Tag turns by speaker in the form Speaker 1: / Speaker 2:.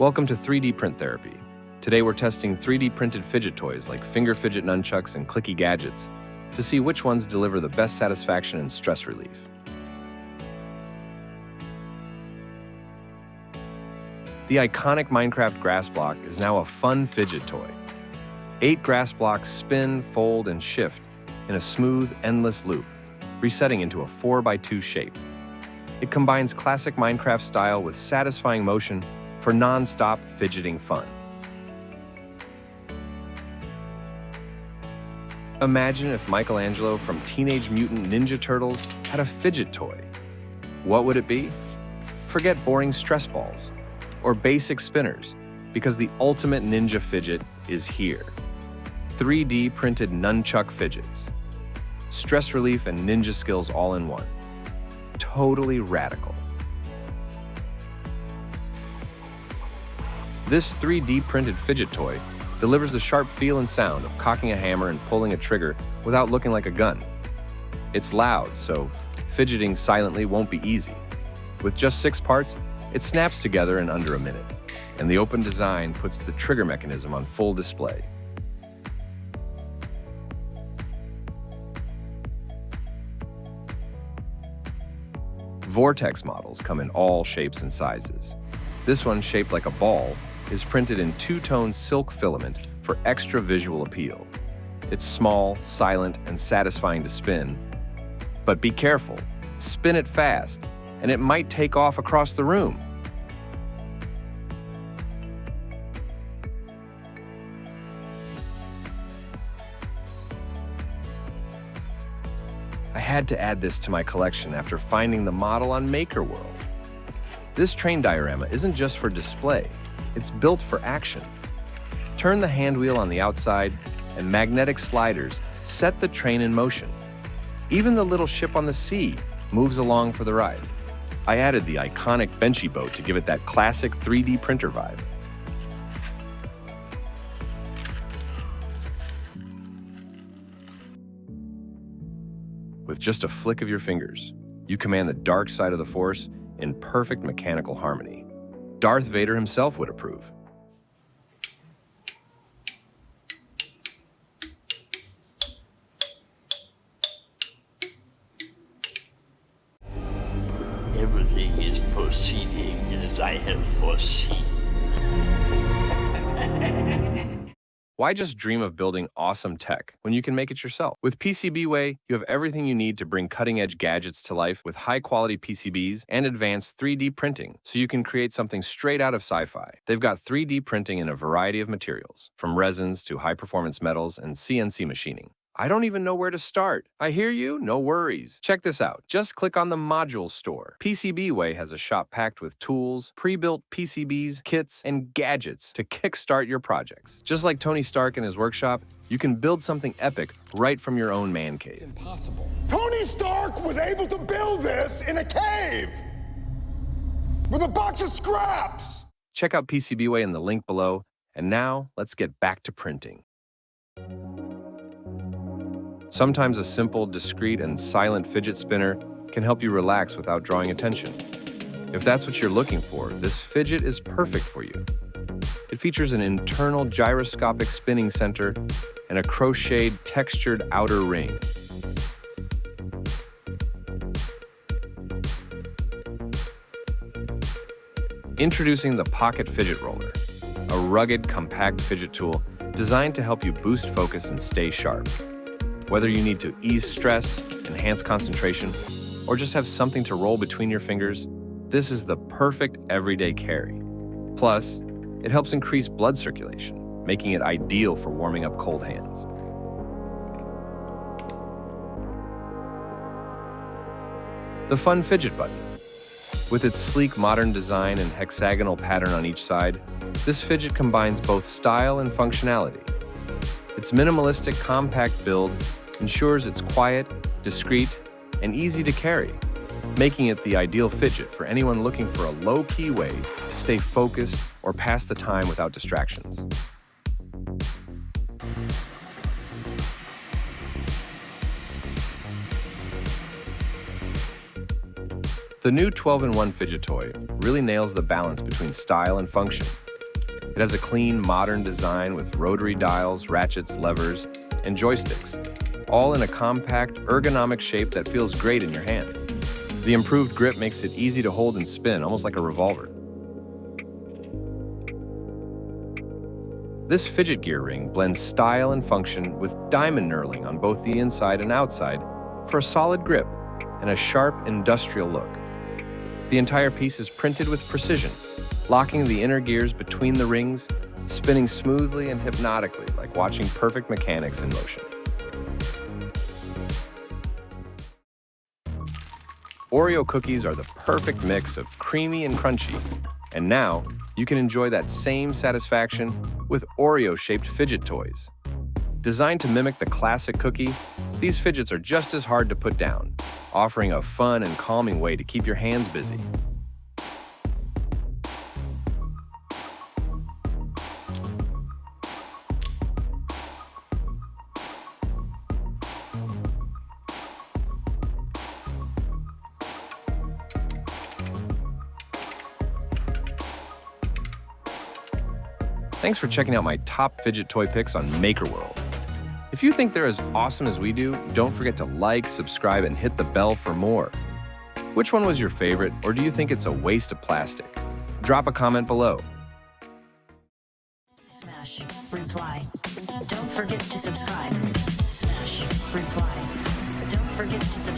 Speaker 1: Welcome to 3D Print Therapy. Today we're testing 3D printed fidget toys like finger fidget nunchucks and Clicky gadgets to see which ones deliver the best satisfaction and stress relief. The iconic Minecraft grass block is now a fun fidget toy. 8 grass blocks spin, fold, and shift in a smooth, endless loop, resetting into a 4x2 shape. It combines classic Minecraft style with satisfying motion for non-stop fidgeting fun. Imagine if Michelangelo from Teenage Mutant Ninja Turtles had a fidget toy. What would it be? Forget boring stress balls or basic spinners, because the ultimate ninja fidget is here. 3D printed nunchuck fidgets. Stress relief and ninja skills all in one. Totally radical. This 3D printed fidget toy delivers the sharp feel and sound of cocking a hammer and pulling a trigger without looking like a gun. It's loud, so fidgeting silently won't be easy. With just 6 parts, it snaps together in under a minute, and the open design puts the trigger mechanism on full display. Vortex models come in all shapes and sizes. This one, shaped like a ball, is printed in 2-tone silk filament for extra visual appeal. It's small, silent, and satisfying to spin. But be careful, spin it fast, and it might take off across the room. I had to add this to my collection after finding the model on MakerWorld. This train diorama isn't just for display, it's built for action. Turn the hand wheel on the outside, and magnetic sliders set the train in motion. Even the little ship on the sea moves along for the ride. I added the iconic benchy boat to give it that classic 3D printer vibe. With just a flick of your fingers, you command the dark side of the Force in perfect mechanical harmony. Darth Vader himself would approve.
Speaker 2: Everything is proceeding as I have foreseen.
Speaker 1: Why just dream of building awesome tech when you can make it yourself? With PCBWay, you have everything you need to bring cutting-edge gadgets to life with high-quality PCBs and advanced 3D printing, so you can create something straight out of sci-fi. They've got 3D printing in a variety of materials, from resins to high-performance metals and CNC machining. I don't even know where to start. I hear you? No worries. Check this out. Just click on the Modules store. PCBWay has a shop packed with tools, pre-built PCBs, kits, and gadgets to kickstart your projects. Just like Tony Stark in his workshop, you can build something epic right from your own man cave.
Speaker 3: It's impossible. Tony Stark was able to build this in a cave with a box of scraps.
Speaker 1: Check out PCBWay in the link below. And now, let's get back to printing. Sometimes a simple, discreet, and silent fidget spinner can help you relax without drawing attention. If that's what you're looking for, this fidget is perfect for you. It features an internal gyroscopic spinning center and a crocheted, textured outer ring. Introducing the Pocket Fidget Roller, a rugged, compact fidget tool designed to help you boost focus and stay sharp. Whether you need to ease stress, enhance concentration, or just have something to roll between your fingers, this is the perfect everyday carry. Plus, it helps increase blood circulation, making it ideal for warming up cold hands. The fun Fidget Button. With its sleek modern design and hexagonal pattern on each side, this fidget combines both style and functionality. Its minimalistic, compact build ensures it's quiet, discreet, and easy to carry, making it the ideal fidget for anyone looking for a low-key way to stay focused or pass the time without distractions. The new 12-in-1 fidget toy really nails the balance between style and function, It has a clean, modern design with rotary dials, ratchets, levers, and joysticks, all in a compact, ergonomic shape that feels great in your hand. The improved grip makes it easy to hold and spin, almost like a revolver. This fidget gear ring blends style and function with diamond knurling on both the inside and outside for a solid grip and a sharp, industrial look. The entire piece is printed with precision, locking the inner gears between the rings, spinning smoothly and hypnotically like watching perfect mechanics in motion. Oreo cookies are the perfect mix of creamy and crunchy, and now you can enjoy that same satisfaction with Oreo-shaped fidget toys. Designed to mimic the classic cookie, these fidgets are just as hard to put down, offering a fun and calming way to keep your hands busy. Thanks for checking out my top fidget toy picks on MakerWorld. If you think they're as awesome as we do, don't forget to like, subscribe, and hit the bell for more. Which one was your favorite, or do you think it's a waste of plastic? Drop a comment below.
Speaker 4: Smash, reply. Don't forget to subscribe. Smash, reply. Don't forget to subscribe.